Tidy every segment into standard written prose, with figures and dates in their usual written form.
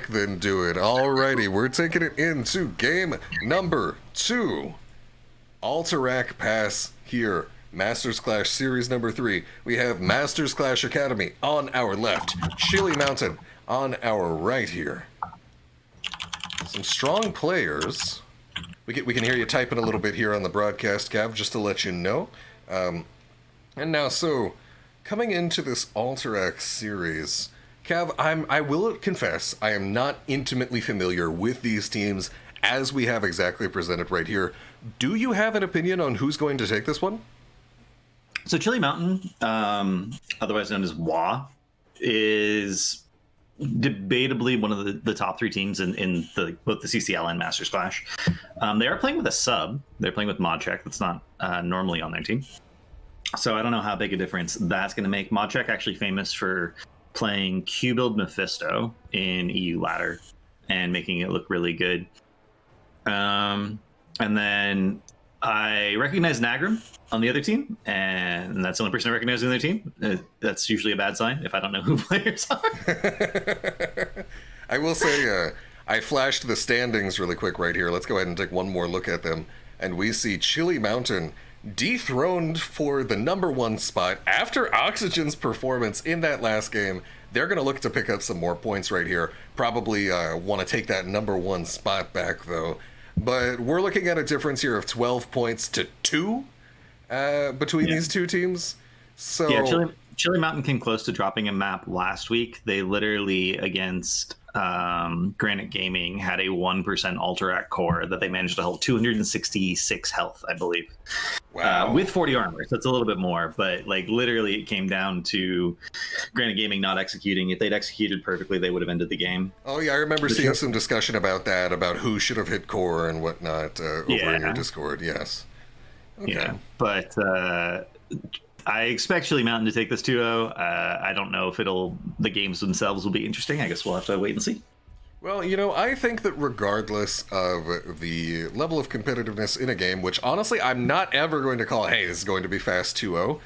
quick, then do it. Alrighty, we're taking it into game number 2. Alterac Pass here. Masters Clash Series number 3. We have Masters Clash Academy on our left. Chili Mountain on our right here. Some strong players. We can hear you typing a little bit here on the broadcast, Cav, just to let you know. And now, so, coming into this Alterac series, Cav, I will confess, I am not intimately familiar with these teams as we have exactly presented right here. Do you have an opinion on who's going to take this one? So Chili Mountain, otherwise known as WA, is debatably one of the top 3 teams in both the CCL and Masters Clash. They are playing with a sub. They're playing with Modcheck. That's not normally on their team. So I don't know how big a difference that's going to make. Modcheck actually famous for playing Q-Build Mephisto in EU Ladder and making it look really good. And then I recognize Nagrim on the other team, and that's the only person I recognize on their team. That's usually a bad sign if I don't know who players are. I will say, I flashed the standings really quick right here. Let's go ahead and take one more look at them. And we see Chili Mountain dethroned for the number 1 spot after Oxygen's performance in that last game. They're going to look to pick up some more points right here. Probably want to take that number 1 spot back, though. But we're looking at a difference here of 12 points to 2 between these two teams. So yeah, Chili Mountain came close to dropping a map last week. They literally, against Granite Gaming, had a 1% Alterac core that they managed to hold 266 health, I believe. Wow. With 40 armor, so it's a little bit more. But like literally, it came down to Granite Gaming not executing. If they'd executed perfectly, they would have ended the game. Oh yeah, I remember seeing some discussion about that, about who should have hit core and whatnot over in your Discord. Yes. Okay. Yeah, but I expect Chili Mountain to take this 2-0. I don't know if the games themselves will be interesting. I guess we'll have to wait and see. Well, I think that regardless of the level of competitiveness in a game, which honestly I'm not ever going to call, hey, this is going to be fast 2-0,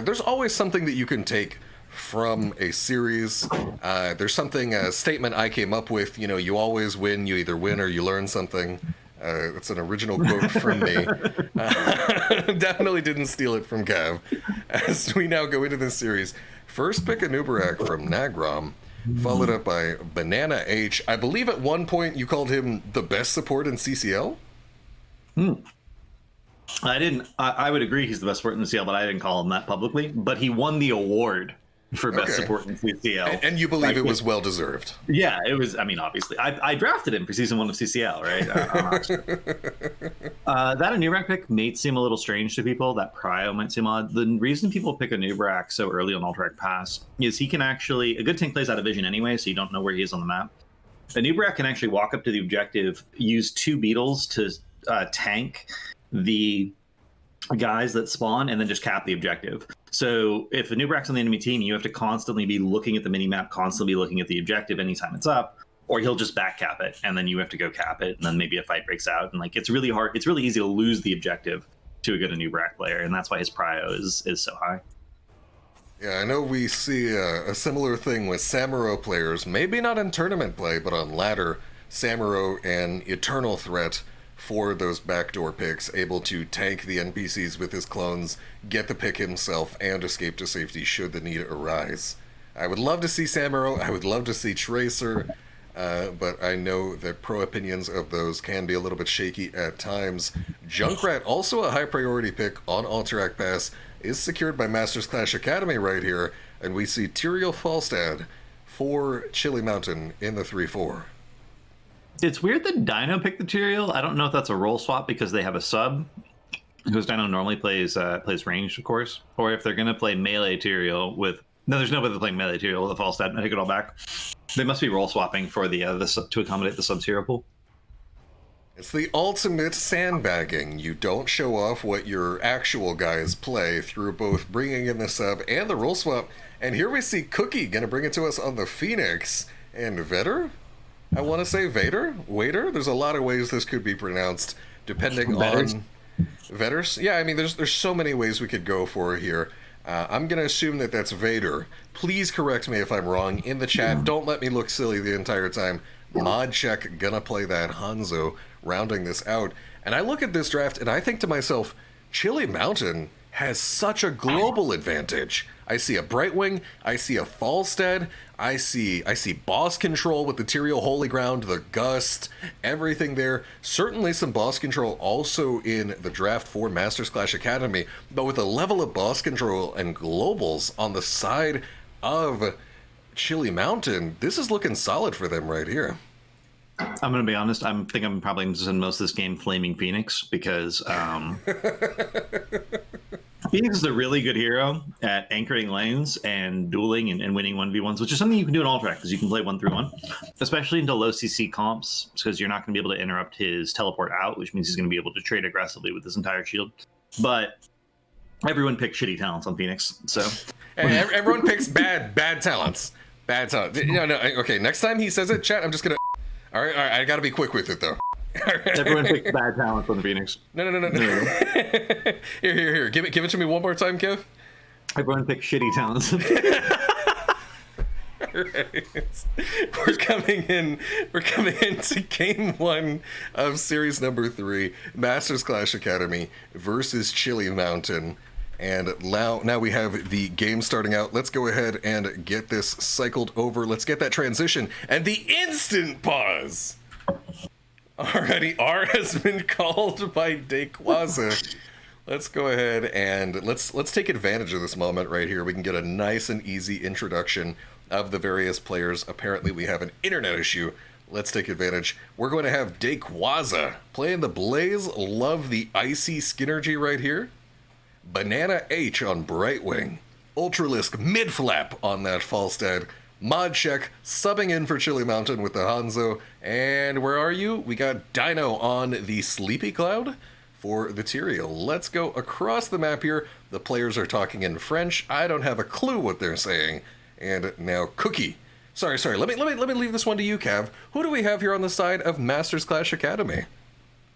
there's always something that you can take from a series. There's something, a statement I came up with, you always win, you either win or you learn something. It's an original quote from me. Definitely didn't steal it from Gav. As we now go into this series, first pick a Nubarak from Nagrom, followed up by Banana H. I believe at one point you called him the best support in CCL? I didn't. I would agree he's the best support in the CCL, but I didn't call him that publicly. But he won the award for best support in CCL. And you believe it was well-deserved? Yeah, it was. I mean, obviously. I drafted him for Season 1 of CCL, right? That Nubarak pick may seem a little strange to people. That Prio might seem odd. The reason people pick a Nubarak so early on Alterac Pass is he can actually... A good tank plays out of vision anyway, so you don't know where he is on the map. A Nubarak can actually walk up to the objective, use 2 beetles to tank the guys that spawn, and then just cap the objective. So if a Nubarak's on the enemy team, you have to constantly be looking at the minimap, constantly be looking at the objective anytime it's up, or he'll just back cap it, and then you have to go cap it, and then maybe a fight breaks out. And it's really hard. It's really easy to lose the objective to a good Nubarak player, and that's why his prio is so high. Yeah, I know we see a similar thing with Samuro players, maybe not in tournament play, but on ladder. Samuro, an eternal threat for those backdoor picks, able to tank the NPCs with his clones, get the pick himself, and escape to safety should the need arise. I would love to see Samuro, I would love to see Tracer, but I know that pro opinions of those can be a little bit shaky at times. Junkrat, also a high priority pick on Alterac Pass, is secured by Masters Clash Academy right here, and we see Tyrael Falstad for Chili Mountain in the 3-4. It's weird that Dino picked the Tyrael. I don't know if that's a role swap because they have a sub, because Dino normally plays ranged, of course, or if they're going to play melee Tyrael with... No, there's no way they're playing melee Tyrael with a Falstad. I take it all back. They must be role swapping for the to accommodate the sub-Tyrael pool. It's the ultimate sandbagging. You don't show off what your actual guys play through both bringing in the sub and the role swap. And here we see Cookie going to bring it to us on the Phoenix. And Vetter? I want to say Vader? Waiter? There's a lot of ways this could be pronounced, depending on... Vetters? Yeah, I mean, there's so many ways we could go for here. I'm going to assume that that's Vader. Please correct me if I'm wrong in the chat. Don't let me look silly the entire time. Mod check, gonna play that Hanzo, rounding this out. And I look at this draft and I think to myself, Chili Mountain has such a global advantage. I see a Brightwing, I see a Falstad, I see boss control with the Tyrael Holy Ground, the Gust, everything there. Certainly some boss control also in the draft for Masters Clash Academy, but with a level of boss control and globals on the side of Chili Mountain, this is looking solid for them right here. I'm going to be honest. I think I'm probably going to spend most of this game flaming Phoenix because Phoenix is a really good hero at anchoring lanes and dueling and winning 1v1s, which is something you can do in all track because you can play 1-3-1, especially into low CC comps because you're not going to be able to interrupt his teleport out, which means he's going to be able to trade aggressively with his entire shield. But everyone picked shitty talents on Phoenix, so everyone picks bad talents. Bad talent. No, okay, next time he says it, chat, I'm just going to... All right, I got to be quick with it, though. Right. Everyone picks bad talent on the Phoenix. No. Here. Give it to me one more time, Kev. Everyone picks shitty talents. Right. We're coming into game 1 of series number 3, Masters Clash Academy versus Chili Mountain. And now we have the game starting out. Let's go ahead and get this cycled over. Let's get that transition and the instant pause. Alrighty, R has been called by Dayquaza. Let's go ahead and let's take advantage of this moment right here. We can get a nice and easy introduction of the various players. Apparently we have an internet issue. Let's take advantage. We're going to have Dayquaza playing the Blaze. Love the icy Skinergy right here. Banana H on Brightwing. Ultralisk mid-flap on that Falstad. Mod check subbing in for Chili Mountain with the Hanzo. And where are you? We got Dino on the Sleepy Cloud for the Tyrael. Let's go across the map here. The players are talking in French. I don't have a clue what they're saying. And now Cookie. Sorry. Let me leave this one to you, Cav. Who do we have here on the side of Masters Clash Academy?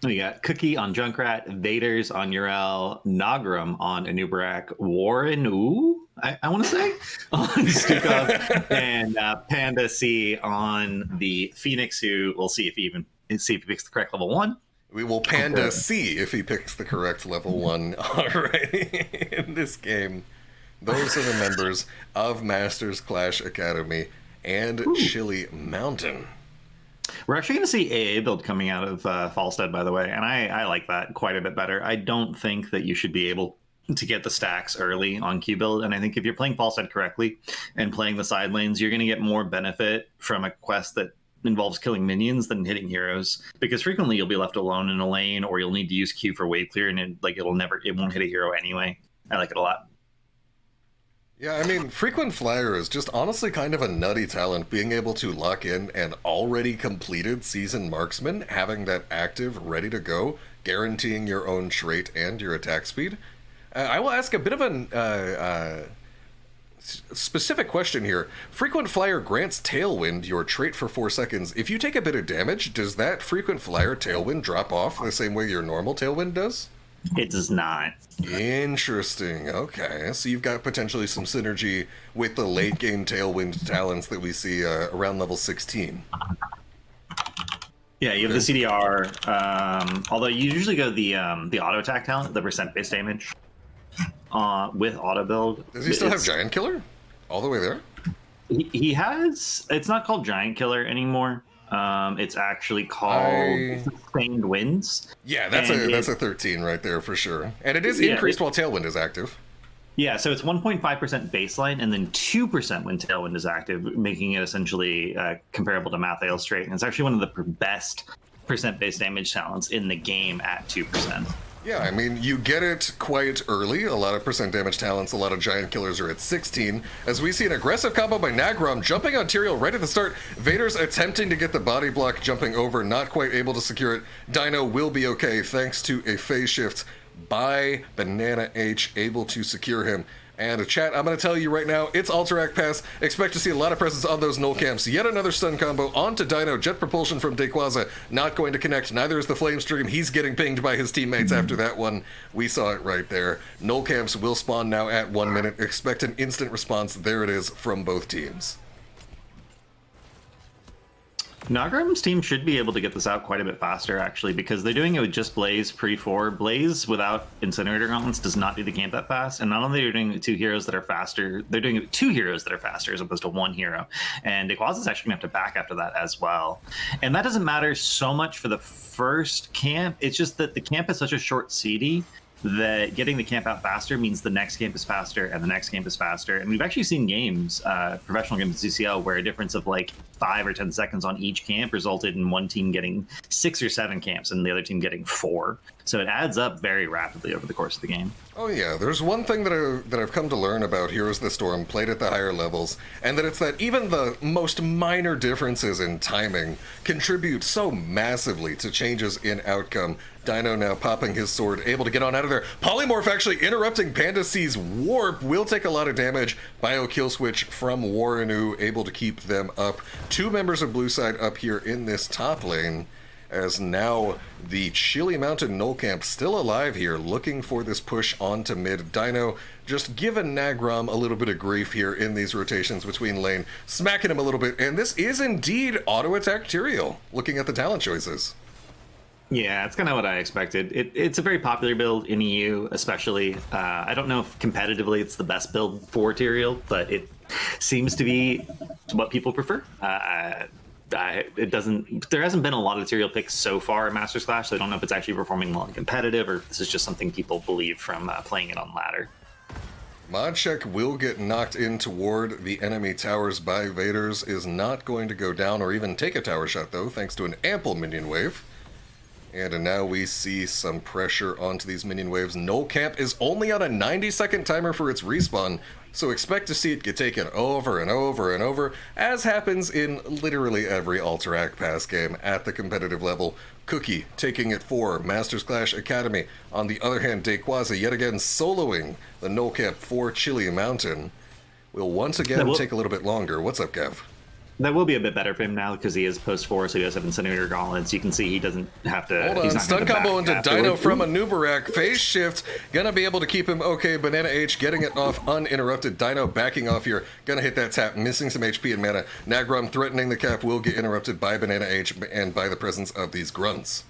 We got Cookie on Junkrat, Vaders on Urel, Nagram on Anubarak, Warren I want to say on Stukov, and Panda C on the Phoenix, who we'll see if he picks the correct level 1. We will Panda C if he picks the correct level 1 already in this game. Those are the members of Masters Clash Academy and Chili Mountain. We're actually going to see AA build coming out of Falstad, by the way, and I like that quite a bit better. I don't think that you should be able to get the stacks early on Q build, and I think if you're playing Falstad correctly and playing the side lanes, you're going to get more benefit from a quest that involves killing minions than hitting heroes, because frequently you'll be left alone in a lane, or you'll need to use Q for wave clear, and it won't hit a hero anyway. I like it a lot. Yeah, I mean, Frequent Flyer is just honestly kind of a nutty talent, being able to lock in an already completed seasoned marksman, having that active, ready to go, guaranteeing your own trait and your attack speed. I will ask a bit of a specific question here. Frequent Flyer grants Tailwind, your trait, for 4 seconds. If you take a bit of damage, does that Frequent Flyer Tailwind drop off the same way your normal Tailwind does? It does not. Interesting. Okay, so you've got potentially some synergy with the late game Tailwind talents that we see around level 16. Yeah, you have the CDR. Although you usually go the auto attack talent, the % base damage, with auto build. Does he still have Giant Killer all the way there? He has. It's not called Giant Killer anymore. It's actually called Sustained Winds. Yeah, that's a 13 right there for sure. And it is increased while Tailwind is active. Yeah, so it's 1.5% baseline, and then 2% when Tailwind is active, making it essentially comparable to Mathael Strait. And it's actually one of the best % base damage talents in the game at 2%. Yeah, I mean, you get it quite early. A lot of % damage talents, a lot of Giant Killers are at 16. As we see an aggressive combo by Nagram, jumping on Tyrael right at the start. Vader's attempting to get the body block, jumping over, not quite able to secure it. Dino will be okay, thanks to a phase shift by Banana H, able to secure him. And chat, I'm going to tell you right now, it's Alterac Pass. Expect to see a lot of presence on those null camps. Yet another stun combo onto Dino. Jet propulsion from Dequaza. Not going to connect. Neither is the Flame Stream. He's getting pinged by his teammates after that one. We saw it right there. Null camps will spawn now at 1 minute. Expect an instant response. There it is from both teams. Nagram's team should be able to get this out quite a bit faster, actually, because they're doing it with just Blaze pre-4. Blaze without Incinerator Gauntlets does not do the camp that fast, and not only are they doing it with 2 heroes that are faster, they're doing it with 2 heroes that are faster as opposed to 1 hero. And Dequaza's actually going to have to back after that as well. And that doesn't matter so much for the first camp. It's just that the camp is such a short CD that getting the camp out faster means the next camp is faster and the next camp is faster. And we've actually seen games, professional games in CCL, where a difference of like 5 or 10 seconds on each camp resulted in one team getting 6 or 7 camps and the other team getting 4. So it adds up very rapidly over the course of the game. Oh yeah, there's one thing that I've come to learn about Heroes of the Storm played at the higher levels, and that it's that even the most minor differences in timing contribute so massively to changes in outcome. Dino now popping his sword, able to get on out of there. Polymorph actually interrupting Panda C's warp, will take a lot of damage. Bio kill switch from Waranu, able to keep them up. 2 members of blue side up here in this top lane, as now the Chili Mountain Null Camp still alive here, looking for this push onto mid. Dino just giving Nagram a little bit of grief here in these rotations between lane, smacking him a little bit, and this is indeed auto-attack Tyrael, looking at the talent choices. Yeah, it's kind of what I expected. It's a very popular build in EU, especially. I don't know if competitively it's the best build for Tyrael, but it seems to be what people prefer. It doesn't. There hasn't been a lot of Tyrael picks so far in Masters Clash, so I don't know if it's actually performing well in competitive, or if this is just something people believe from playing it on ladder. Mod check will get knocked in toward the enemy towers by Vaders, is not going to go down or even take a tower shot though, thanks to an ample minion wave. And now we see some pressure onto these minion waves. Null Camp is only on a 90-second timer for its respawn, so expect to see it get taken over and over and over, as happens in literally every Alterac Pass game at the competitive level. Cookie taking it for Masters Clash Academy. On the other hand, Dequaza yet again soloing the Null Camp for Chili Mountain. Will once again take a little bit longer. What's up, Gav? That will be a bit better for him now because he is post 4, so he does have Incinerator Gauntlets. You can see he doesn't have to. Hold on, stun combo into Dino from a Nubarak. Phase shift, gonna be able to keep him okay. Banana H getting it off uninterrupted. Dino backing off here, gonna hit that tap, missing some HP and mana. Nagram threatening the cap will get interrupted by Banana H and by the presence of these grunts.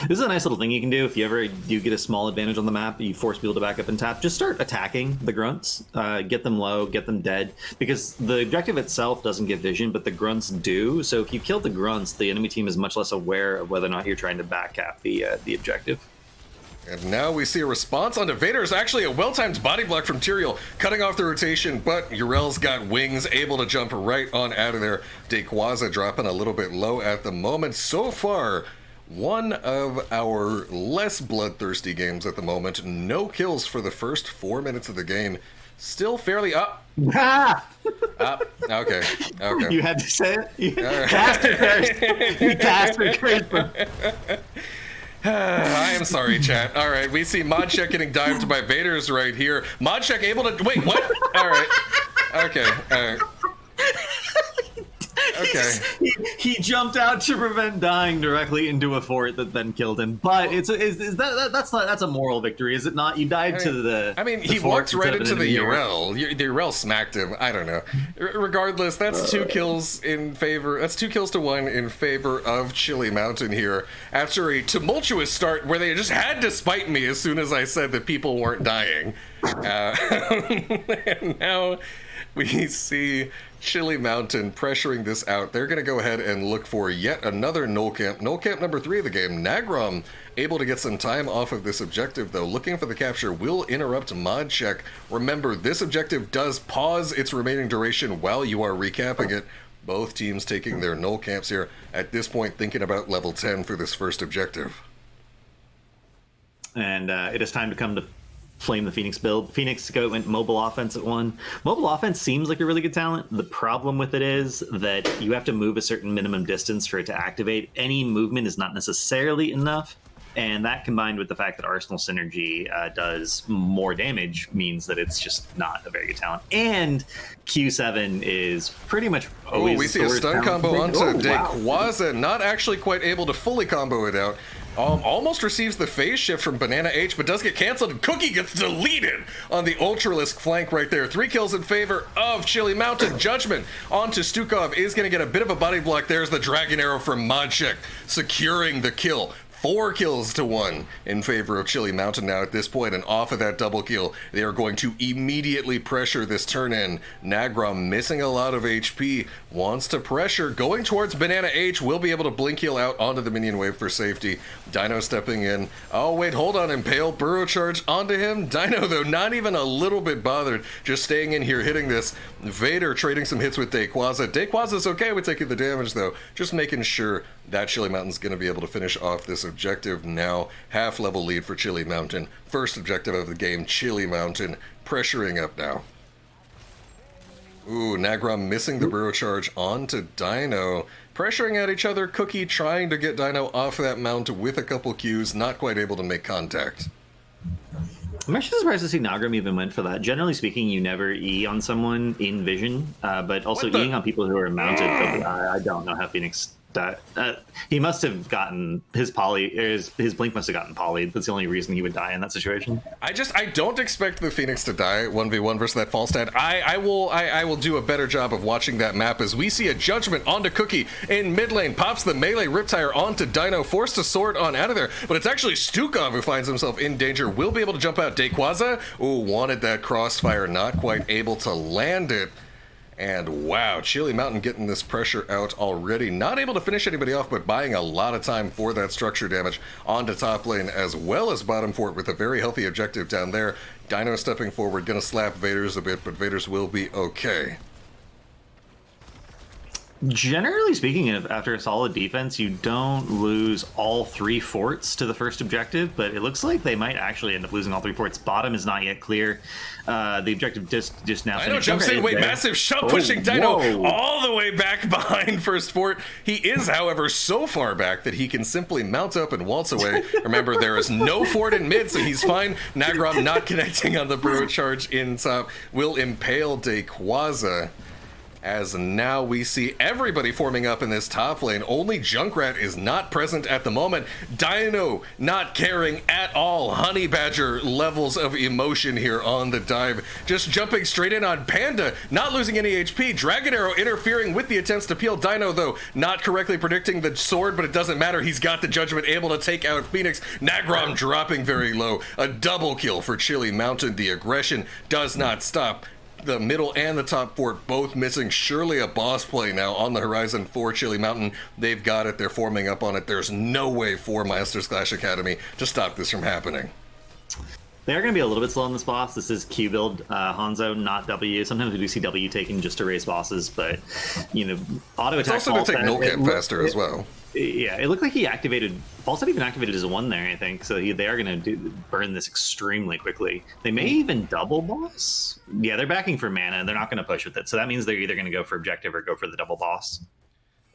This is a nice little thing you can do if you ever do get a small advantage on the map, you force people to back up and tap. Just start attacking the grunts, get them low, get them dead, because the objective itself doesn't get vision, but the grunts do. So if you kill the grunts, the enemy team is much less aware of whether or not you're trying to back cap the objective. And now we see a response onto Vader's, actually a well-timed body block from Tyrael, cutting off the rotation, but Urel's got wings, able to jump right on out of there. Dequaza dropping a little bit low at the moment. So far, one of our less bloodthirsty games at the moment. No kills for the first 4 minutes of the game. Still fairly up. Okay. You had to say it? You bastard curse. I am sorry, chat. All right, we see Modcheck getting dived by Vaders right here. Modcheck able to... Wait, what? All right. Okay, all right. Okay. He jumped out to prevent dying directly into a fort that then killed him. But that's a moral victory, is it not? You died to the. I mean, he walked right into the Urel. The Urel smacked him. I don't know. Regardless, that's 2 kills in favor. That's 2 kills to 1 in favor of Chili Mountain here after a tumultuous start where they just had to spite me as soon as I said that people weren't dying. And now we see Chili Mountain pressuring this out. They're going to go ahead and look for yet another Null Camp. Null Camp number 3 of the game. Nagram able to get some time off of this objective, though. Looking for the capture will interrupt Mod Check. Remember, this objective does pause its remaining duration while you are recapping it. Both teams taking their Null Camps here. At this point, thinking about level 10 for this first objective. And it is time to come to flame the Phoenix build. Phoenix went mobile offense at 1. Mobile offense seems like a really good talent. The problem with it is that you have to move a certain minimum distance for it to activate. Any movement is not necessarily enough And that combined with the fact that Arsenal Synergy does more damage means that it's just not a very good talent. And Q7 is pretty much always... Oh, we see a stun combo onto Dequaza, not actually quite able to fully combo it out. Almost receives the phase shift from Banana H, but does get canceled, and Cookie gets deleted on the Ultralisk flank right there. 3 kills in favor of Chili Mountain. Judgment onto Stukov is going to get a bit of a body block. There's the Dragon Arrow from Modchek, securing the kill. 4 kills to 1 in favor of Chili Mountain now at this point, and off of that double kill, they are going to immediately pressure this turn in. Nagrom, missing a lot of HP, wants to pressure, going towards Banana H, will be able to blink heal out onto the minion wave for safety. Dino stepping in. Oh wait, hold on, Impale, burrow charge onto him. Dino, though, not even a little bit bothered, just staying in here, hitting this. Vader trading some hits with Dequaza. Dequaza's okay with taking the damage, though, just making sure that Chili Mountain's going to be able to finish off this objective now. Half-level lead for Chili Mountain. First objective of the game, Chili Mountain pressuring up now. Ooh, Nagrom missing the burrow charge onto Dino. Pressuring at each other, Cookie trying to get Dino off that mount with a couple Qs, not quite able to make contact. I'm actually surprised to see Nagrom even went for that. Generally speaking, you never E on someone in vision, but also Eing on people who are mounted. I don't know how Phoenix... he must have gotten his blink must have gotten polyed. That's the only reason he would die in that situation. I don't expect the Phoenix to die 1v1 versus that Falstad. I will do a better job of watching that map as we see a Judgment onto Cookie in mid lane, pops the melee Riptire onto Dino, forced to sword on out of there, but it's actually Stukov who finds himself in danger, will be able to jump out. Dequaza, wanted that crossfire, not quite able to land it. And wow, Chili Mountain getting this pressure out already. Not able to finish anybody off, but buying a lot of time for that structure damage onto top lane as well as bottom fort with a very healthy objective down there. Dino stepping forward, gonna slap Vaders a bit, but Vaders will be okay. Generally speaking, after a solid defense, you don't lose all 3 forts to the first objective, but it looks like they might actually end up losing all 3 forts. Bottom is not yet clear. The objective just now. Dino jumps in, wait, massive shove pushing Dino all the way back behind first fort. He is, however, so far back that he can simply mount up and waltz away. Remember, there is no fort in mid, so he's fine. Nagrom not connecting on the burrow charge in top will impale Dequaza. As now we see everybody forming up in this top lane. Only Junkrat is not present at the moment. Dino not caring at all. Honey Badger levels of emotion here on the dive. Just jumping straight in on Panda, not losing any HP. Dragon Arrow interfering with the attempts to peel. Dino, though, not correctly predicting the sword, but it doesn't matter. He's got the Judgment, able to take out Phoenix. Nagrom dropping very low. A double kill for Chili Mountain. The aggression does not stop. The middle and the top fort both missing. Surely a boss play now on the horizon for Chili Mountain. They've got it. They're forming up on it. There's no way for Masters Clash Academy to stop this from happening. They are going to be a little bit slow on this boss. This is Q build, Hanzo, not W. Sometimes we do see W taken just to raise bosses, but, you know, auto attack. It's also to take Nullcamp faster as well. Yeah, it looked like he activated... Falstad even activated his 1 there, I think. So they are going to burn this extremely quickly. They may even double boss. Yeah, they're backing for mana. They're not going to push with it. So that means they're either going to go for objective or go for the double boss.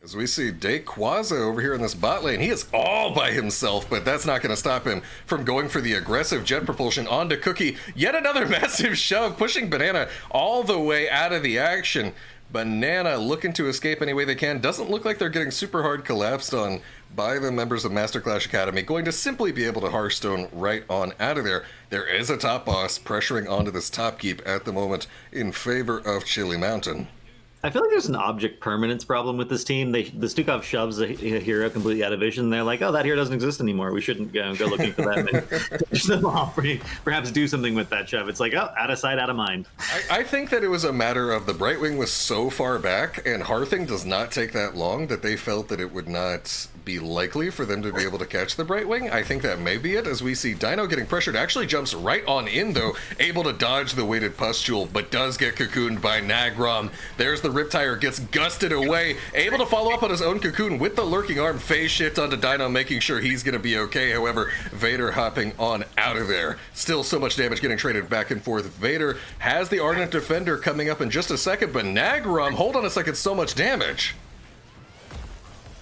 As we see Dequaza over here in this bot lane, he is all by himself, but that's not going to stop him from going for the aggressive jet propulsion onto Cookie. Yet another massive shove, pushing Banana all the way out of the action. Banana looking to escape any way they can. Doesn't look like they're getting super hard collapsed on by the members of Master Clash Academy. Going to simply be able to Hearthstone right on out of there. There is a top boss pressuring onto this top keep at the moment in favor of Chili Mountain. I feel like there's an object permanence problem with this team. The Stukov shoves a hero completely out of vision. They're like, oh, that hero doesn't exist anymore. We shouldn't go looking for that and finish them off. Perhaps do something with that shove. It's like, oh, out of sight, out of mind. I think that it was a matter of the Brightwing was so far back, and Hearthing does not take that long, that they felt that it would not be likely for them to be able to catch the Brightwing. I think that may be it, as we see Dino getting pressured. Actually jumps right on in, though, able to dodge the weighted pustule, but does get cocooned by Nagrom. There's the Riptire, gets gusted away, able to follow up on his own cocoon with the lurking arm. Phase shift onto Dino, making sure he's going to be okay. However, Vader hopping on out of there. Still so much damage getting traded back and forth. Vader has the Ardent Defender coming up in just a second, but Nagrom, hold on a second, so much damage.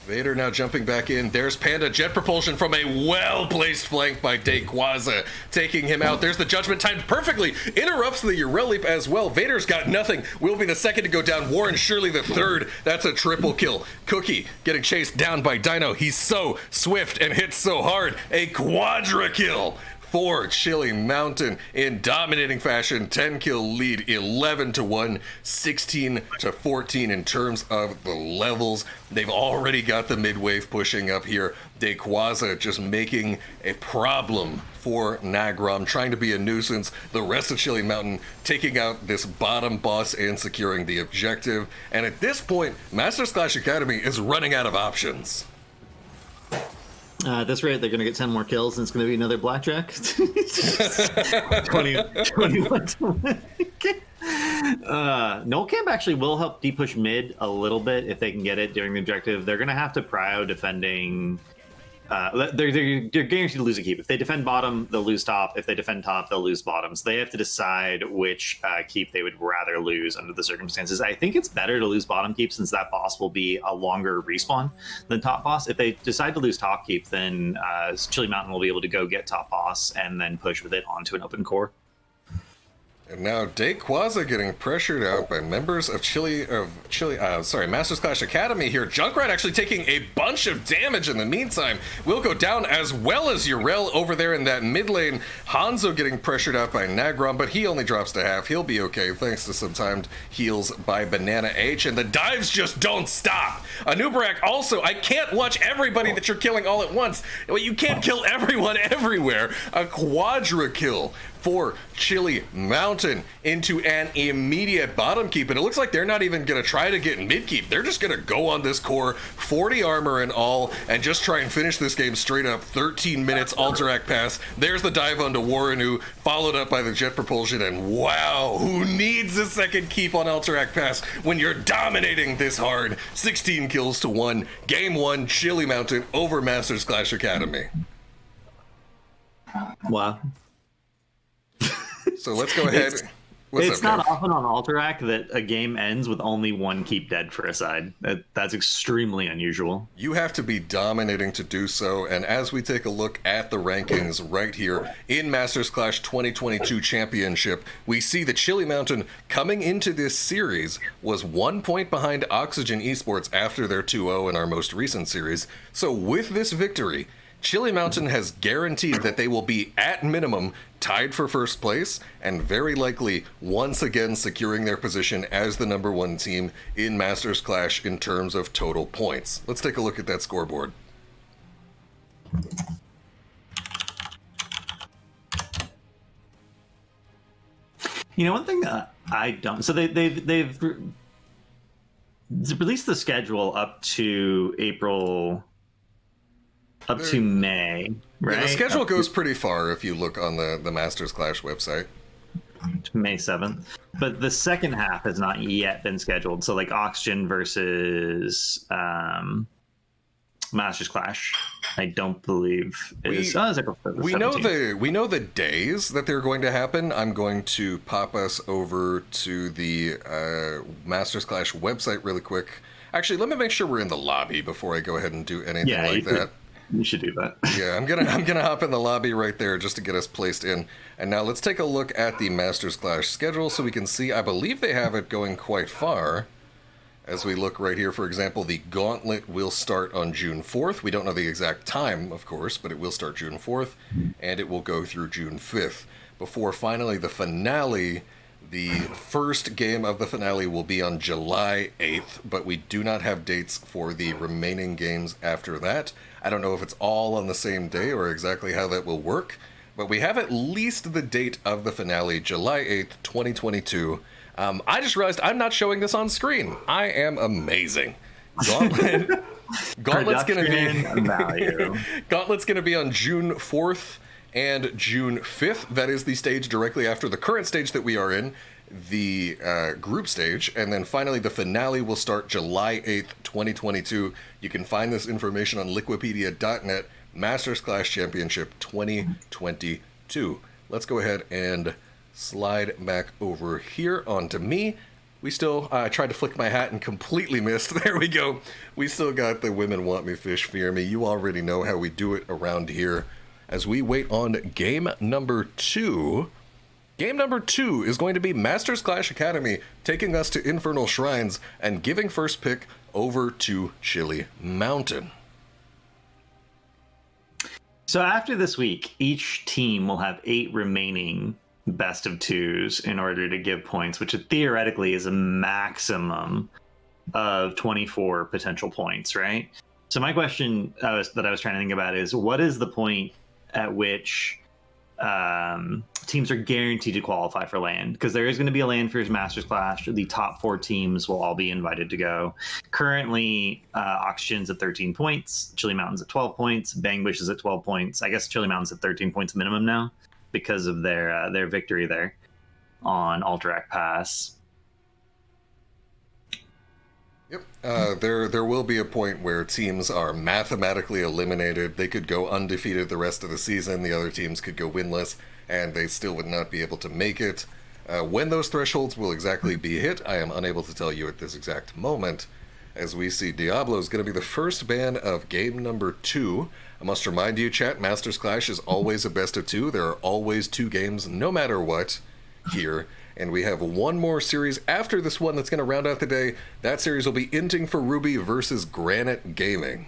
Vader now jumping back in. There's Panda. Jet propulsion from a well-placed flank by Dayquaza, taking him out. There's the Judgment timed perfectly. Interrupts the Urel Leap as well. Vader's got nothing. Will be the second to go down. Warren surely the third. That's a triple kill. Cookie getting chased down by Dino. He's so swift and hits so hard. A quadra kill for Chili Mountain in dominating fashion. 10 kill lead, 11-1, 16-14 in terms of the levels. They've already got the mid-wave pushing up here. Dayquaza just making a problem for Nagrom, trying to be a nuisance. The rest of Chili Mountain taking out this bottom boss and securing the objective. And at this point, Masters Clash Academy is running out of options. At this rate, they're going to get 10 more kills, and it's going to be another blackjack. 21 to win. Null Camp actually will help de-push mid a little bit if they can get it during the objective. They're going to have to prio defending. They're guaranteed to lose a keep. If they defend bottom, they'll lose top. If they defend top, they'll lose bottom. So they have to decide which keep they would rather lose under the circumstances. I think it's better to lose bottom keep, since that boss will be a longer respawn than top boss. If they decide to lose top keep, then Chili Mountain will be able to go get top boss and then push with it onto an open core. And now Dayquaza getting pressured out by members of Masters Clash Academy here. Junkrat actually taking a bunch of damage in the meantime. Will go down, as well as Urel over there in that mid lane. Hanzo getting pressured out by Nagrom, but he only drops to half. He'll be okay thanks to some timed heals by Banana H, and the dives just don't stop. Anubarak also, I can't watch everybody that you're killing all at once. Well, you can't kill everyone everywhere. A quadra kill for Chili Mountain into an immediate bottom keep, and it looks like they're not even going to try to get mid keep. They're just going to go on this core, 40 armor and all, and just try and finish this game straight up. 13 minutes, Alterac pass. There's the dive onto Warrenu, followed up by the jet propulsion, and wow, who needs a second keep on Alterac pass when you're dominating this hard? 16 kills to 1. Game 1, Chili Mountain over Masters Clash Academy. Wow. So let's go ahead. It's not often on Alterac that a game ends with only one keep dead for a side. That's extremely unusual. You have to be dominating to do so, and as we take a look at the rankings right here in Masters Clash 2022 Championship, we see that Chili Mountain coming into this series was 1 point behind Oxygen Esports after their 2-0 in our most recent series. So with this victory, Chili Mountain has guaranteed that they will be, at minimum, tied for first place, and very likely once again securing their position as the #1 team in Masters Clash in terms of total points. Let's take a look at that scoreboard. You know, one thing that I don't... So they've released the schedule up to April... Up to May, right? Yeah, the schedule goes pretty far if you look on the Masters Clash website. May 7th. But the second half has not yet been scheduled. So like Oxygen versus Masters Clash, I don't believe is April 17th. We know the days that they're going to happen. I'm going to pop us over to the Masters Clash website really quick. Actually, let me make sure we're in the lobby before I go ahead and do anything like that. You should do that. Yeah, I'm gonna hop in the lobby right there just to get us placed in. And now let's take a look at the Masters Clash schedule so we can see. I believe they have it going quite far. As we look right here, for example, the Gauntlet will start on June 4th. We don't know the exact time, of course, but it will start June 4th, and it will go through June 5th. Before finally the finale, the first game of the finale will be on July 8th, but we do not have dates for the remaining games after that. I don't know if it's all on the same day or exactly how that will work, but we have at least the date of the finale, July 8th, 2022. I just realized I'm not showing this on screen. I am amazing. Gauntlet's going to be on June 4th and June 5th. That is the stage directly after the current stage that we are in, the group stage. And then finally, the finale will start July 8th, 2022. You can find this information on liquipedia.net, Masters Clash Championship 2022. Let's go ahead and slide back over here onto me. we still tried to flick my hat and completely missed. There we go. We still got the women want me, fish fear me. You already know how we do it around here. As we wait on game number 2. Game number 2 is going to be Masters Clash Academy taking us to Infernal Shrines and giving first pick over to Chili Mountain. So after this week, each team will have 8 remaining best of 2s in order to give points, which theoretically is a maximum of 24 potential points, right? So my question that I was trying to think about is, what is the point at which teams are guaranteed to qualify for LAN? Because there is going to be a LAN for his Masters Clash. The top 4 teams will all be invited to go. Currently, Oxygen's at 13 points, Chili Mountain's at 12 points, Bangbush is at 12 points. I guess Chili Mountain's at 13 points minimum now because of their victory there on Alterac Pass. Yep. There will be a point where teams are mathematically eliminated. They could go undefeated the rest of the season. The other teams could go winless, and they still would not be able to make it. When those thresholds will exactly be hit, I am unable to tell you at this exact moment. As we see, Diablo is going to be the first ban of game number 2. I must remind you, chat, Masters Clash is always a best of 2. There are always 2 games, no matter what, here. And we have one more series after this one that's going to round out the day. That series will be Inting for Ruby versus Granite Gaming.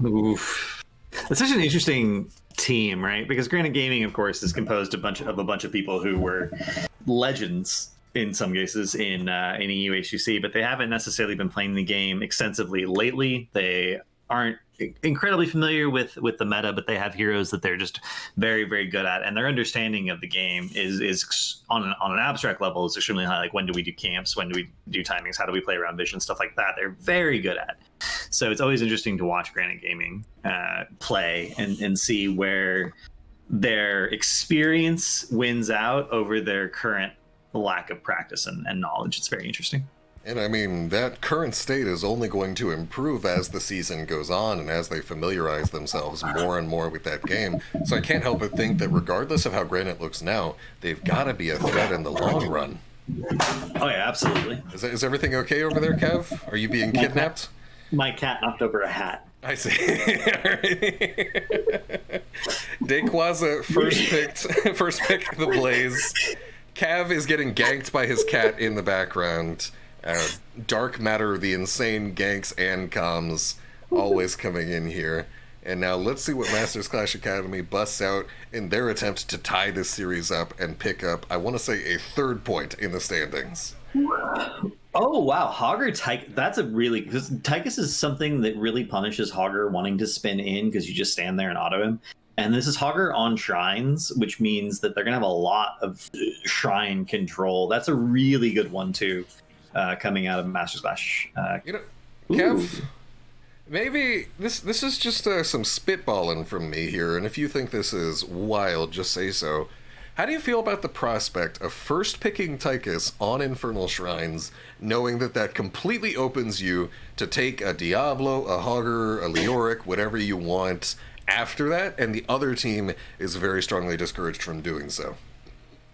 Oof. That's such an interesting team, right? Because Granite Gaming, of course, is composed of a bunch of people who were legends in some cases in EU HCC, but they haven't necessarily been playing the game extensively lately. They aren't incredibly familiar with the meta, but they have heroes that they're just very, very good at, and their understanding of the game is on an abstract level is extremely high. Like, when do we do camps? When do we do timings? How do we play around vision? Stuff like that. They're very good at. So it's always interesting to watch Granite Gaming play and see where their experience wins out over their current lack of practice and knowledge. It's very interesting. And I mean, that current state is only going to improve as the season goes on and as they familiarize themselves more and more with that game. So I can't help but think that regardless of how Granite looks now, they've got to be a threat in the long run. Oh yeah, absolutely. Is everything okay over there, Kev? Are you being kidnapped? My cat knocked over a hat. I see. Daquaza first pick the Blaze. Cav is getting ganked by his cat in the background. Dark Matter, the insane ganks and comms, always coming in here. And now let's see what Masters Clash Academy busts out in their attempt to tie this series up and pick up, I want to say, a 3rd point in the standings. Oh, wow. Hogger Tychus. That's a really... Because Tychus is something that really punishes Hogger wanting to spin in because you just stand there and auto him. And this is Hogger on Shrines, which means that they're going to have a lot of Shrine control. That's a really good one, too, coming out of Masters Clash. Kev, maybe this is just some spitballing from me here, and if you think this is wild, just say so. How do you feel about the prospect of first picking Tychus on Infernal Shrines, knowing that completely opens you to take a Diablo, a Hogger, a Leoric, whatever you want after that, and the other team is very strongly discouraged from doing so?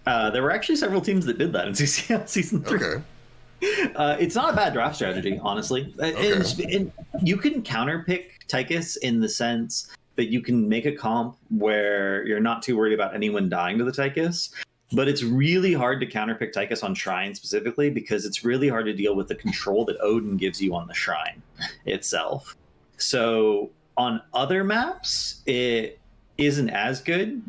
There were actually several teams that did that in CCL Season 3. Okay. It's not a bad draft strategy, honestly. Okay. And you can counterpick Tychus in the sense that you can make a comp where you're not too worried about anyone dying to the Tychus. But it's really hard to counterpick Tychus on Shrine specifically because it's really hard to deal with the control that Odin gives you on the Shrine itself. So on other maps, it isn't as good.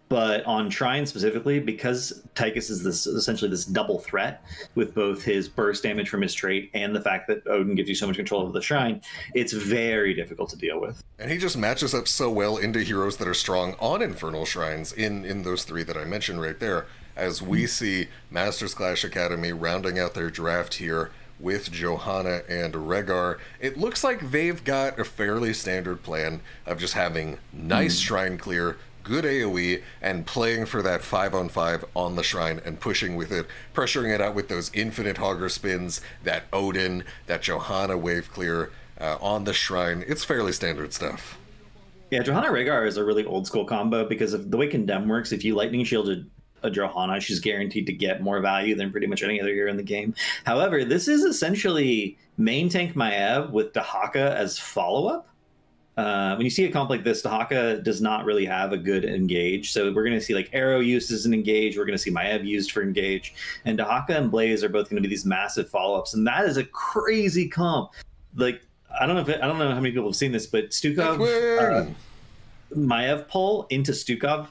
But on Shrine specifically, because Tychus is essentially this double threat with both his burst damage from his trait and the fact that Odin gives you so much control over the Shrine, it's very difficult to deal with. And he just matches up so well into heroes that are strong on Infernal Shrines in those 3 that I mentioned right there, as we see Masters Clash Academy rounding out their draft here with Johanna and Rhaegar. It looks like they've got a fairly standard plan of just having nice Shrine clear, good AoE, and playing for that 5-on-5 on the Shrine and pushing with it, pressuring it out with those infinite Hogger spins, that Odin, that Johanna wave clear on the Shrine. It's fairly standard stuff. Yeah, Johanna Rhaegar is a really old school combo because of the way Condemn works. If you lightning shielded a Johanna. She's guaranteed to get more value than pretty much any other hero in the game. However, this is essentially main tank Maev with Dahaka as follow-up. When you see a comp like this, Dahaka does not really have a good engage. So we're going to see like Arrow used as an engage. We're going to see Maev used for engage. And Dahaka and Blaze are both going to be these massive follow-ups. And that is a crazy comp. Like, I don't know how many people have seen this, but Stukov, Maev pull into Stukov,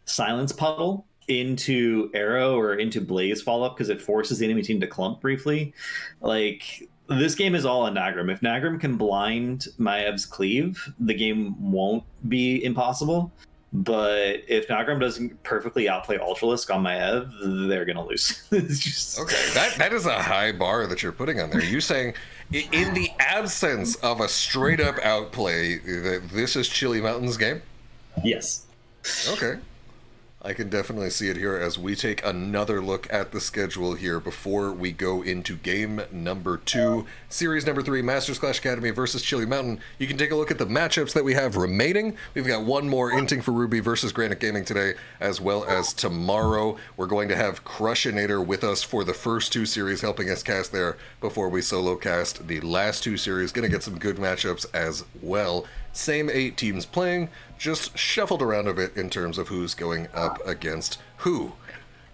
silence puddle into Arrow or into Blaze follow-up because it forces the enemy team to clump briefly. Like, this game is all on Nagram. If Nagram can blind Maev's cleave, the game won't be impossible. But if Nagram doesn't perfectly outplay Ultralisk on Maev, they're going to lose. It's just... Okay, that is a high bar that you're putting on there. You're saying, in the absence of a straight-up outplay, that this is Chili Mountain's game? Yes. Okay. I can definitely see it here as we take another look at the schedule here before we go into game number 2, series number 3, Masters Clash Academy versus Chili Mountain. You can take a look at the matchups that we have remaining. We've got one more Inting for Ruby versus Granite Gaming today, as well as tomorrow. We're going to have Crushinator with us for the first 2 series, helping us cast there before we solo cast the last 2 series. Going to get some good matchups as well. Same 8 teams playing, just shuffled around a bit in terms of who's going up against who.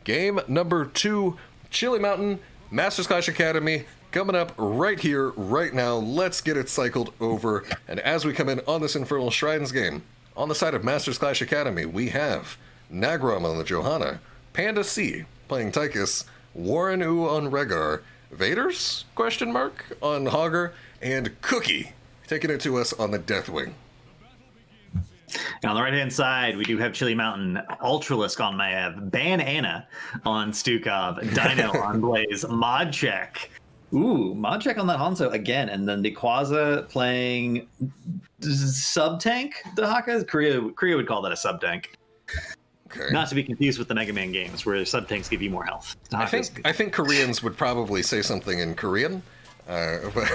Game number 2, Chili Mountain, Masters Clash Academy, coming up right here, right now. Let's get it cycled over. And as we come in on this Infernal Shrines game, on the side of Masters Clash Academy, we have Nagram on the Johanna, Panda C playing Tychus, Warren U on Rhaegar, Vaders, question mark, on Hogger, and Cookie taking it to us on the Deathwing. And on the right-hand side, we do have Chili Mountain, Ultralisk on Maev, Banana on Stukov, Dino on Blaze, Modcheck. Ooh, Modcheck on that Hanzo again. And then Dequaza playing sub-tank Dahaka. Korea would call that a sub-tank. Okay. Not to be confused with the Mega Man games, where sub-tanks give you more health. I think Koreans would probably say something in Korean. But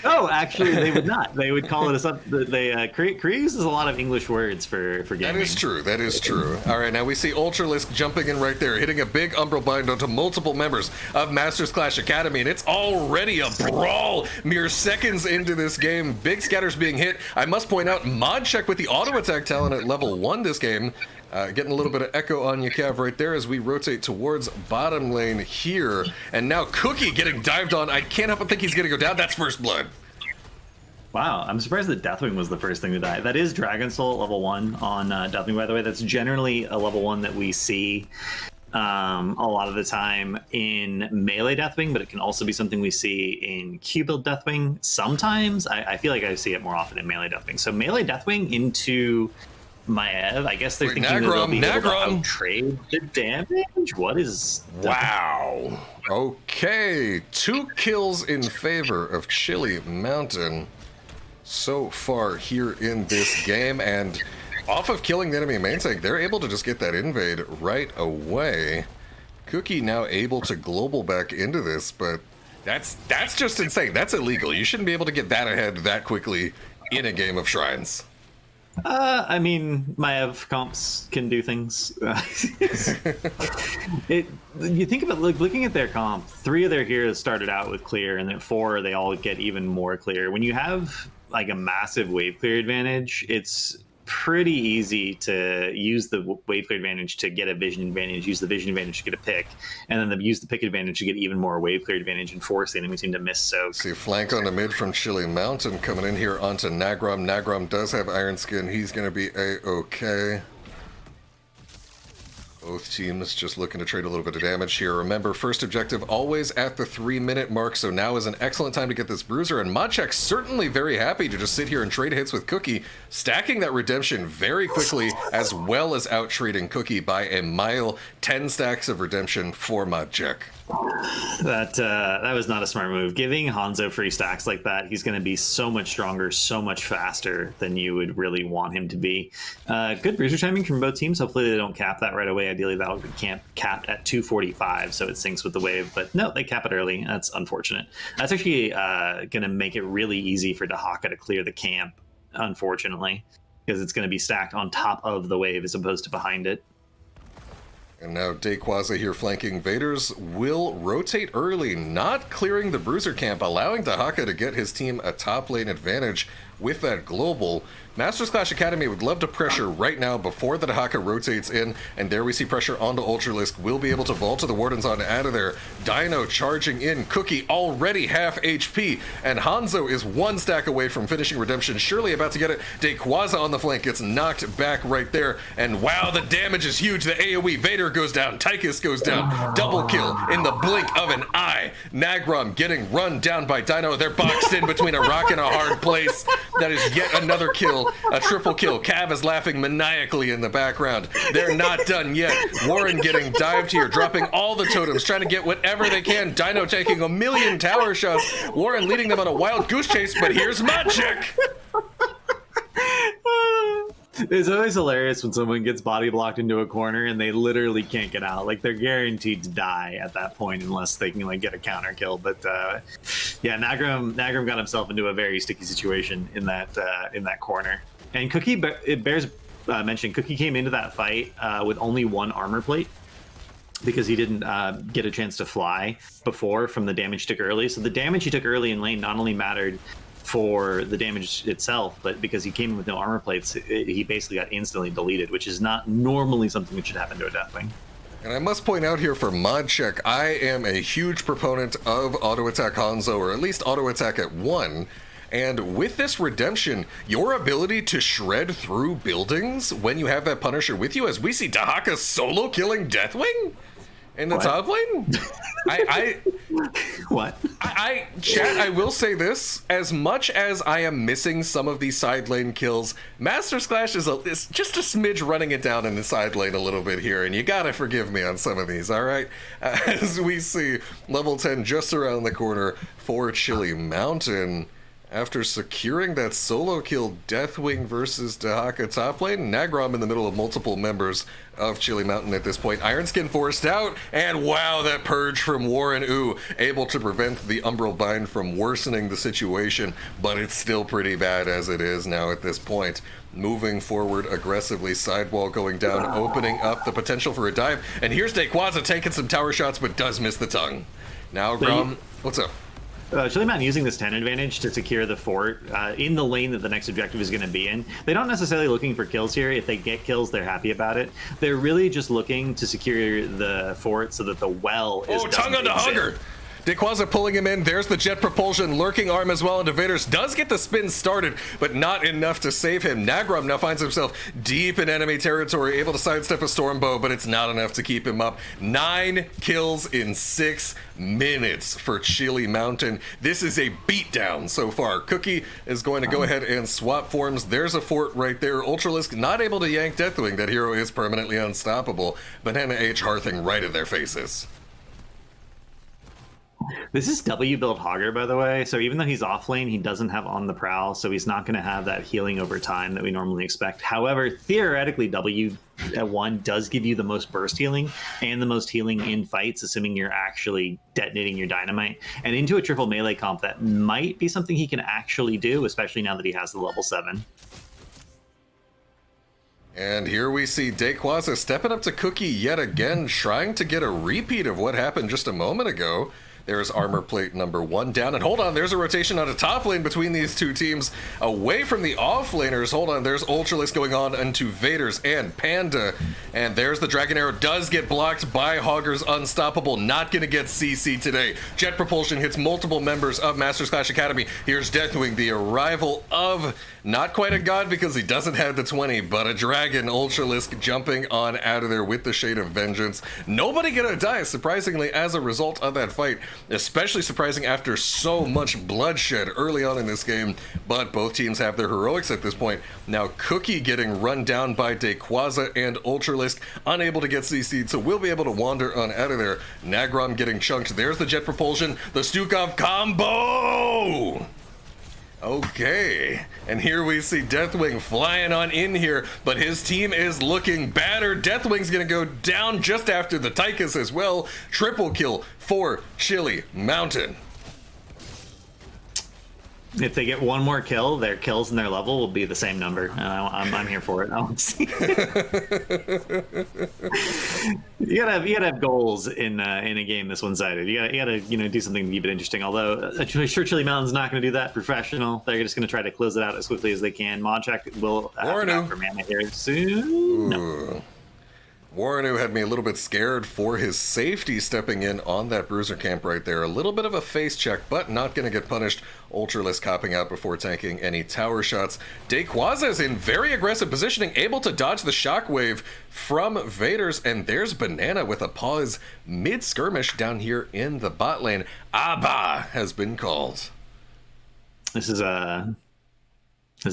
no, actually, they would not. They would call it a sub. Korea uses a lot of English words for gaming. That is true. That is true. All right, now we see Ultralisk jumping in right there, hitting a big Umbral Bind onto multiple members of Masters Clash Academy, and it's already a brawl. Mere seconds into this game, big scatters being hit. I must point out, Modcheck with the auto attack talent at level 1 this game. Getting a little bit of echo on you, Cav, right there as we rotate towards bottom lane here. And now Cookie getting dived on. I can't help but think he's going to go down. That's first blood. Wow, I'm surprised that Deathwing was the first thing to die. That is Dragon Soul level 1 on Deathwing, by the way. That's generally a level 1 that we see a lot of the time in melee Deathwing, but it can also be something we see in Q-build Deathwing. Sometimes, I feel like I see it more often in melee Deathwing. So melee Deathwing into Maev, I guess they're thinking that they'll be able to out-trade the damage? What is... Wow. Okay, 2 kills in favor of Chili Mountain so far here in this game, and off of killing the enemy main tank, they're able to just get that invade right away. Cookie now able to global back into this, but that's just insane. That's illegal. You shouldn't be able to get that ahead that quickly in a game of Shrines. I mean, Maev comps can do things. You think about looking at their comp, 3 of their heroes started out with clear, and then 4 they all get even more clear. When you have like a massive wave clear advantage, it's pretty easy to use the wave clear advantage to get a vision advantage, use the vision advantage to get a pick, and then use the pick advantage to get even more wave clear advantage and force the enemy team to miss soak. See, flank on the mid from Chili Mountain coming in here onto Nagram. Nagram does have Iron Skin. He's going to be A-okay. Both teams just looking to trade a little bit of damage here. Remember, first objective always at the 3-minute mark, so now is an excellent time to get this bruiser, and Modcheck certainly very happy to just sit here and trade hits with Cookie, stacking that redemption very quickly, as well as out-trading Cookie by a mile. 10 stacks of redemption for Modcheck. That was not a smart move. Giving Hanzo free stacks like that, he's going to be so much stronger, so much faster than you would really want him to be. Good bruiser timing from both teams. Hopefully they don't cap that right away. Ideally that'll be capped at 245 so it syncs with the wave, but no, they cap it early. That's unfortunate. That's actually going to make it really easy for Dahaka to clear the camp, unfortunately, because it's going to be stacked on top of the wave as opposed to behind it. And now Dayquaza here flanking Vaders will rotate early, not clearing the Bruiser camp, allowing Dahaka to get his team a top lane advantage with that global. Masters Clash Academy would love to pressure right now before the Dahaka rotates in, and there we see pressure onto Ultralisk. Will be able to vault to the Wardens on out of there. Dino charging in, Cookie already half HP, and Hanzo is one stack away from finishing Redemption, surely about to get it. Dayquaza on the flank gets knocked back right there, and wow, the damage is huge. The AoE, Vader goes down, Tychus goes down, double kill in the blink of an eye. Nagrom getting run down by Dino. They're boxed in between a rock and a hard place. That is yet another kill, a triple kill. Cav is laughing maniacally in the background. They're not done yet. Warren getting dived here, dropping all the totems, trying to get whatever they can. Dino taking a million tower shots. Warren leading them on a wild goose chase, but here's Magic. It's always hilarious when someone gets body blocked into a corner and they literally can't get out. Like, they're guaranteed to die at that point unless they can like get a counter kill. But yeah, Nagrom got himself into a very sticky situation in that corner. And Cookie, it bears mentioning, Cookie came into that fight with only one armor plate because he didn't get a chance to fly before from the damage he took early. So the damage he took early in lane not only mattered for the damage itself, but because he came in with no armor plates, he basically got instantly deleted, which is not normally something that should happen to a Deathwing. And I must point out here for mod check, I am a huge proponent of auto attack Hanzo, or at least auto attack at 1. And with this redemption, your ability to shred through buildings when you have that Punisher with you, as we see Dahaka solo killing Deathwing in the top lane. What? Chat, I will say this, as much as I am missing some of these side lane kills, Masters Clash is just a smidge running it down in the side lane a little bit here, and you gotta forgive me on some of these, alright? As we see level 10 just around the corner for Chili Mountain. After securing that solo kill, Deathwing versus Dahaka top lane, Nagrom in the middle of multiple members of Chili Mountain at this point. Ironskin forced out, and wow, that purge from Warren Ooh, able to prevent the Umbral Bind from worsening the situation, but it's still pretty bad as it is now at this point. Moving forward aggressively, sidewall going down, opening up the potential for a dive, and here's Dayquaza taking some tower shots, but does miss the tongue. Now, Grom, what's up? Chili Mountain using this 10 advantage to secure the fort in the lane that the next objective is going to be in. They don't necessarily looking for kills here. If they get kills, they're happy about it. They're really just looking to secure the fort so that the well is. Oh, tongue on the hugger! Dayquaza pulling him in. There's the jet propulsion, lurking arm as well into Vaders. Does get the spin started, but not enough to save him. Nagrom now finds himself deep in enemy territory, able to sidestep a Stormbow, but it's not enough to keep him up. 9 kills in 6 minutes for Chili Mountain. This is a beatdown so far. Cookie is going to go ahead and swap forms. There's a fort right there. Ultralisk not able to yank Deathwing. That hero is permanently unstoppable. Banana H hearthing right in their faces. This is W build Hogger, by the way. So even though he's off lane, he doesn't have on the prowl, so he's not going to have that healing over time that we normally expect. However, theoretically, W at 1 does give you the most burst healing and the most healing in fights, assuming you're actually detonating your dynamite. And into a triple melee comp, that might be something he can actually do, especially now that he has the level 7. And here we see Dayquaza stepping up to Cookie yet again, trying to get a repeat of what happened just a moment ago. There's armor plate number 1 down. And hold on, there's a rotation on a top lane between these two teams. Away from the offlaners. Hold on, there's Ultralisk going on into Vaders and Panda. And there's the Dragon Arrow. Does get blocked by Hogger's Unstoppable. Not going to get CC today. Jet Propulsion hits multiple members of Masters Clash Academy. Here's Deathwing, the arrival of not quite a god because he doesn't have the 20, but a dragon. Ultralisk jumping on out of there with the Shade of Vengeance. Nobody going to die, surprisingly, as a result of that fight. Especially surprising after so much bloodshed early on in this game, but both teams have their heroics at this point. Now Cookie getting run down by Dayquaza and Ultralisk, unable to get CC'd, so we'll be able to wander on out of there. Nagrom getting chunked. There's the jet propulsion, the Stukov combo! Okay, and here we see Deathwing flying on in here, but his team is looking battered. Deathwing's gonna go down just after the Tychus as well. Triple kill for Chili Mountain. If they get one more kill, their kills and their level will be the same number, and I'm here for it. I want to see. You gotta have goals in a game this one-sided. You gotta do something to keep it interesting. Although I'm sure Chili Mountain's not going to do that. Professional, they're just going to try to close it out as quickly as they can. Modcheck will have to for mana here soon. No. Warrenu had me a little bit scared for his safety stepping in on that bruiser camp right there. A little bit of a face check, but not going to get punished. Ultralisk copping out before tanking any tower shots. Dayquaza's in very aggressive positioning, able to dodge the shockwave from Vader's, and there's Banana with a pause mid-skirmish down here in the bot lane. Abba has been called. This is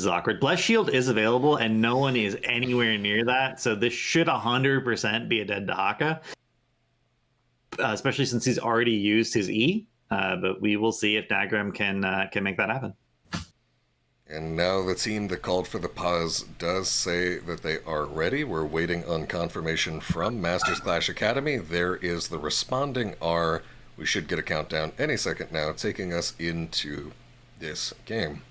awkward. Bless Shield is available, and no one is anywhere near that, so this should 100% be a dead Dahaka, especially since he's already used his E, but we will see if Nagram can make that happen. And now the team that called for the pause does say that they are ready. We're waiting on confirmation from Masters Clash Academy. There is the responding R. We should get a countdown any second now, taking us into this game.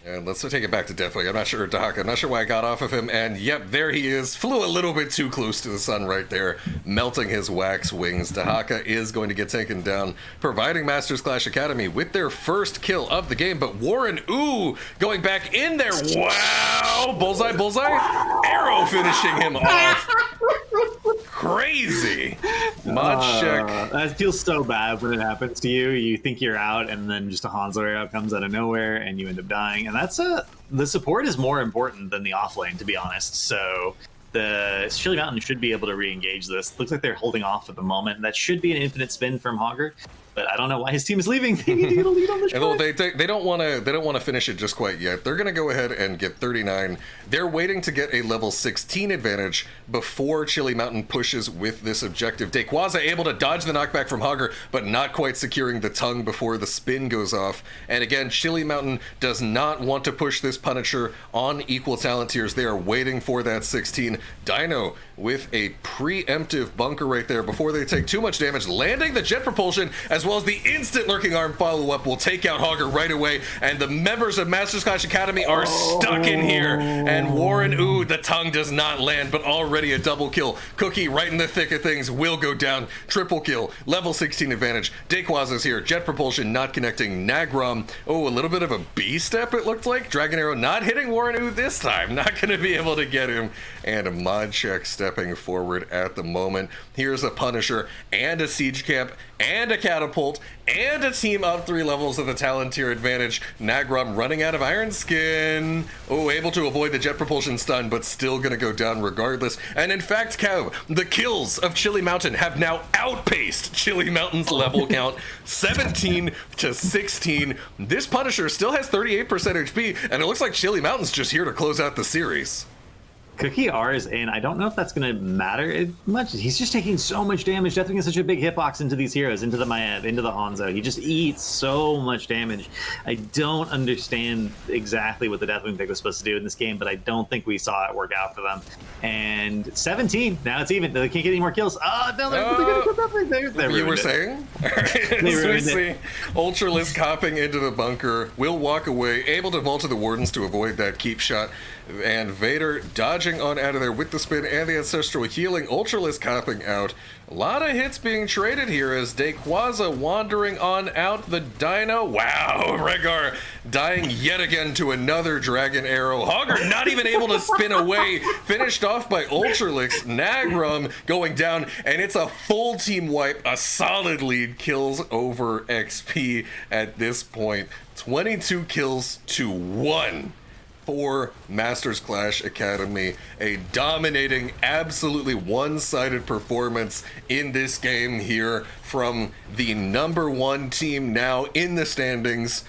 And let's take it back to Deathwing. I'm not sure, Doc. I'm not sure why I got off of him. And yep, there he is. Flew a little bit too close to the sun right there, melting his wax wings. Dahaka is going to get taken down, providing Masters Clash Academy with their first kill of the game. But Warren, going back in there. Wow! Bullseye, bullseye. Arrow finishing him off. Crazy. Mod check. That feels so bad when it happens to you. You think you're out, and then just a Hanzo arrow comes out of nowhere, and you end up dying. And that's the support is more important than the off lane, to be honest. So the Chili Mountain should be able to re-engage this. Looks like they're holding off at the moment. That should be an infinite spin from Hogger, but I don't know why his team is leaving. They need to get a lead on the shot. They don't want to finish it just quite yet. They're going to go ahead and get 39. They're waiting to get a level 16 advantage before Chili Mountain pushes with this objective. Dayquaza able to dodge the knockback from Hogger, but not quite securing the tongue before the spin goes off. And again, Chili Mountain does not want to push this Punisher on equal talent tiers. They are waiting for that 16. Dino with a preemptive bunker right there before they take too much damage, landing the jet propulsion as well as the instant lurking arm follow-up will take out Hogger right away, and the members of Masters Clash Academy are stuck in here. And Warren, the tongue does not land, but already a double kill. Cookie right in the thick of things will go down. Triple kill, level 16 advantage. Dayquaza's here, jet propulsion not connecting. Nagram, a little bit of a B step it looked like. Dragon Arrow not hitting Warren this time, not going to be able to get him. And a mod check stepping forward at the moment. Here's a Punisher and a Siege Camp and a Catapult and a team up 3 levels of the talent tier advantage. Nagram running out of Iron Skin. Able to avoid the jet propulsion stun, but still gonna go down regardless. And in fact, Kev, the kills of Chili Mountain have now outpaced Chili Mountain's level count, 17 to 16. This Punisher still has 38% HP, and it looks like Chili Mountain's just here to close out the series. Cookie R is in. I don't know if that's going to matter much. He's just taking so much damage. Deathwing is such a big hitbox into these heroes, into the Maiev, into the Hanzo. He just eats so much damage. I don't understand exactly what the Deathwing pick was supposed to do in this game, but I don't think we saw it work out for them. And 17. Now it's even. They can't get any more kills. Oh, no, they're going to kill Deathwing. You were saying? We see Ultralisk hopping into the bunker. Will walk away, able to vault to the Wardens to avoid that keep shot. And Vader dodging on out of there with the spin and the ancestral healing. Ultralisk hopping out. A lot of hits being traded here as Dayquaza wandering on out the Dino. Wow, Rhaegar dying yet again to another Dragon Arrow. Hogger not even able to spin away. Finished off by Ultralisk. Nagram going down, and it's a full team wipe. A solid lead, kills over XP at this point. 22 kills to 1. For Masters Clash Academy. A dominating, absolutely one-sided performance in this game here from the number 1 team now in the standings,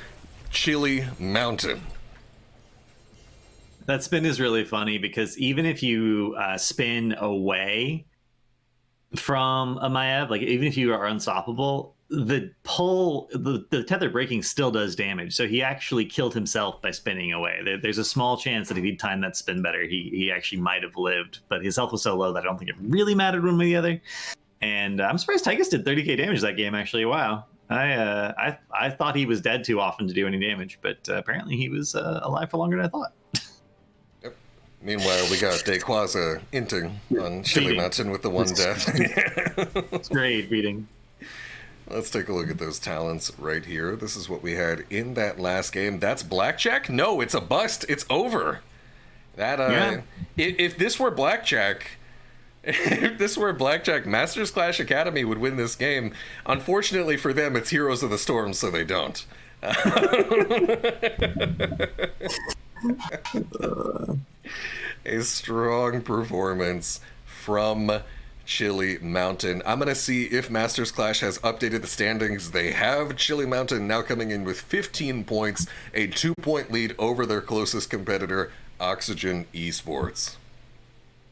Chili Mountain. That spin is really funny because even if you spin away from a Maiev, like even if you are unstoppable, the pull, the tether breaking still does damage. So he actually killed himself by spinning away. There's a small chance that if he'd timed that spin better, he actually might have lived. But his health was so low that I don't think it really mattered one way or the other. And I'm surprised Tychus did 30k damage that game, actually. Wow. I thought he was dead too often to do any damage, but apparently he was alive for longer than I thought. Yep. Meanwhile, we got Dequaza inting on Chili Mountain with the one death. It's great beating. Let's take a look at those talents right here. This is what we had in that last game. That's blackjack? No, it's a bust. It's over. That if this were blackjack, Masters Clash Academy would win this game. Unfortunately for them, it's Heroes of the Storm, so they don't. A strong performance from Chili Mountain. I'm going to see if Masters Clash has updated the standings. They have. Chili Mountain now coming in with 15 points, a 2-point lead over their closest competitor, Oxygen Esports.